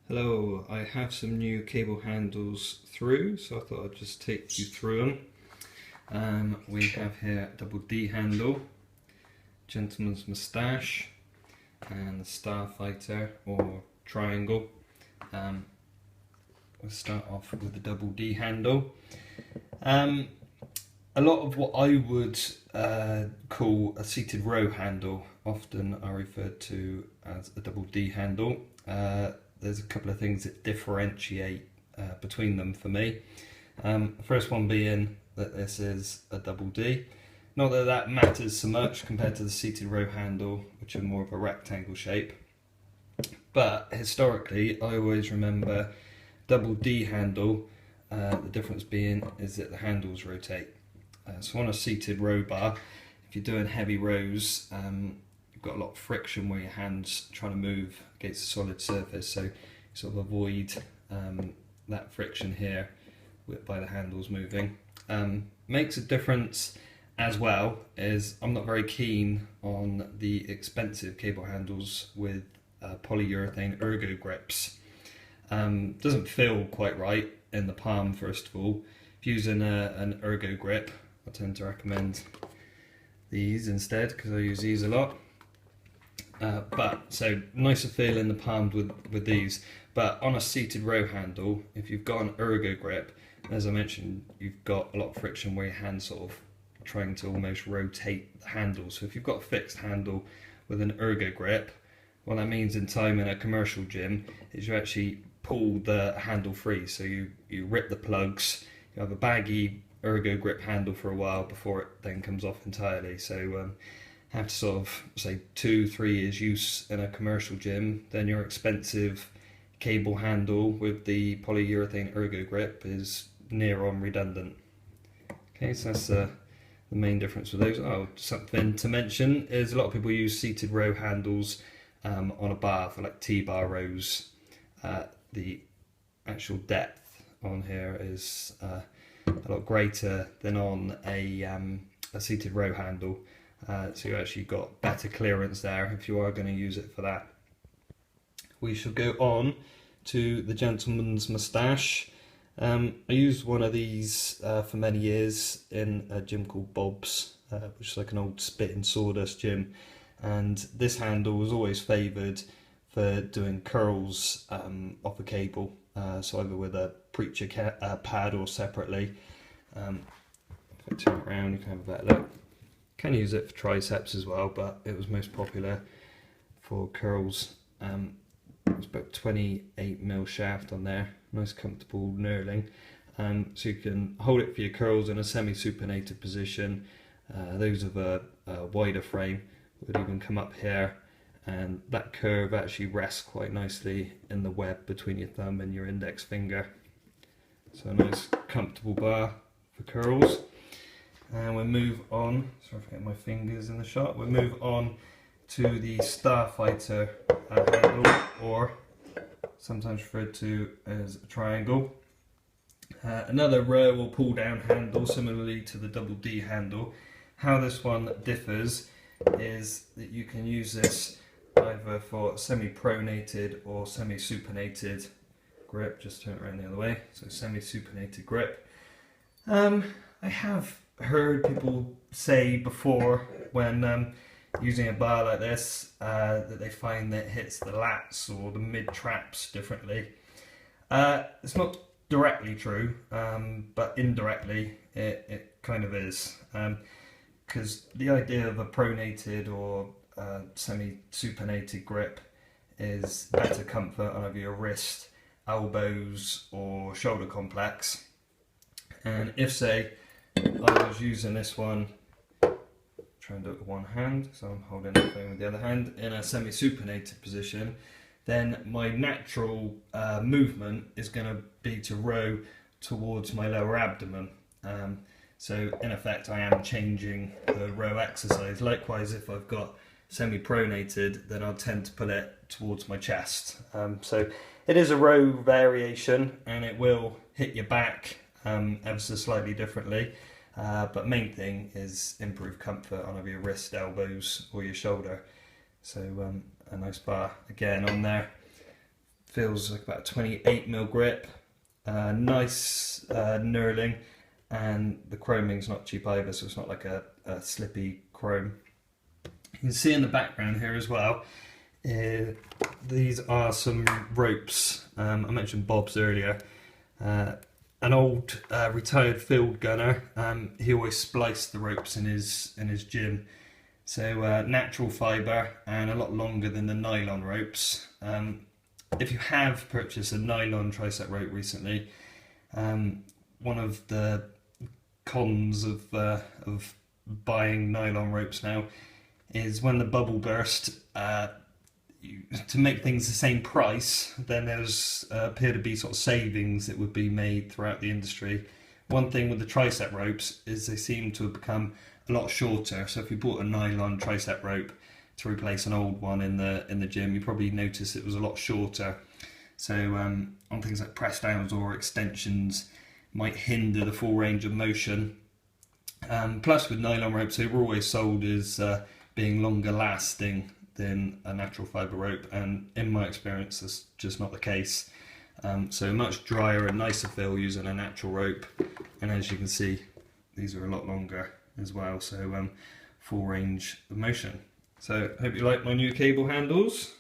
Hello, I have some new cable handles through, so I thought I'd just take you through them. We have here a double D handle, gentleman's moustache, and the Starfighter or triangle. We'll start off with the double D handle. A lot of what I would call a seated row handle often are referred to as a double D handle. There's a couple of things that differentiate between them for me. The first one being that this is a double D. Not that that matters so much compared to the seated row handle, which are more of a rectangle shape. But historically, I always remember double D handle, the difference being is that the handles rotate. So on a seated row bar, if you're doing heavy rows, you've got a lot of friction where your hands trying to move against a solid surface, so you sort of avoid that friction here by the handles moving. Makes a difference as well is I'm not very keen on the expensive cable handles with polyurethane ergo grips. Doesn't feel quite right in the palm first of all. If using an ergo grip, I tend to recommend these instead because I use these a lot. So nicer feel in the palm with these, but on a seated row handle, if you've got an ergo grip, as I mentioned, you've got a lot of friction where your hand's sort of trying to almost rotate the handle. So if you've got a fixed handle with an ergo grip, what that means in time in a commercial gym is you actually pull the handle free. So you rip the plugs, you have a baggy ergo grip handle for a while before it then comes off entirely. So have to sort of say 2-3 years use in a commercial gym, then your expensive cable handle with the polyurethane ergo grip is near on redundant. Okay, so that's the main difference with those. Oh, something to mention is a lot of people use seated row handles on a bar for like T-bar rows. The actual depth on here is a lot greater than on a seated row handle. So you actually got better clearance there if you are going to use it for that. We shall go on to the gentleman's moustache. I used one of these for many years in a gym called Bob's, which is like an old spit and sawdust gym, and this handle was always favoured for doing curls off a cable, so either with a preacher pad or separately. If I turn it around, you can have a better look. Can use it for triceps as well, but it was most popular for curls. It's about 28mm shaft on there, nice comfortable knurling. So you can hold it for your curls in a semi-supinated position. Those of a wider frame would even come up here, and that curve actually rests quite nicely in the web between your thumb and your index finger. So a nice comfortable bar for curls. And we'll move on, sorry if I get my fingers in the shot, we'll move on to the Starfighter handle, or sometimes referred to as a triangle. Another row or pull down handle similarly to the double D handle. How this one differs is that you can use this either for semi-pronated or semi-supinated grip. Just turn it around the other way, so semi-supinated grip. I have heard people say before when using a bar like this that they find that it hits the lats or the mid traps differently. It's not directly true, but indirectly it kind of is, because the idea of a pronated or semi-supinated grip is better comfort on either your wrist, elbows or shoulder complex. And if say I was using this one, try and do it with one hand, so I'm holding the phone with the other hand in a semi-supinated position, then my natural movement is going to be to row towards my lower abdomen. So in effect I am changing the row exercise. Likewise, if I've got semi-pronated, then I'll tend to pull it towards my chest. So it is a row variation and it will hit your back ever so slightly differently, but main thing is improved comfort on either your wrist, elbows or your shoulder. So a nice bar again on there feels like about 28mm grip, nice knurling, and the chroming's not cheap either, so it's not like a slippy chrome. You can see in the background here as well, these are some ropes. I mentioned Bob's earlier. An old retired field gunner, he always spliced the ropes in his gym. So natural fibre and a lot longer than the nylon ropes. If you have purchased a nylon tricep rope recently, one of the cons of buying nylon ropes now is when the bubble burst, to make things the same price, then there's appear to be sort of savings that would be made throughout the industry. One thing with the tricep ropes is they seem to have become a lot shorter. So if you bought a nylon tricep rope to replace an old one in the gym, you probably notice it was a lot shorter. So on things like press downs or extensions, might hinder the full range of motion. Plus with nylon ropes, they were always sold as being longer lasting than a natural fibre rope, and in my experience that's just not the case. So much drier and nicer feel using a natural rope, and as you can see, these are a lot longer as well, so full range of motion. So hope you like my new cable handles.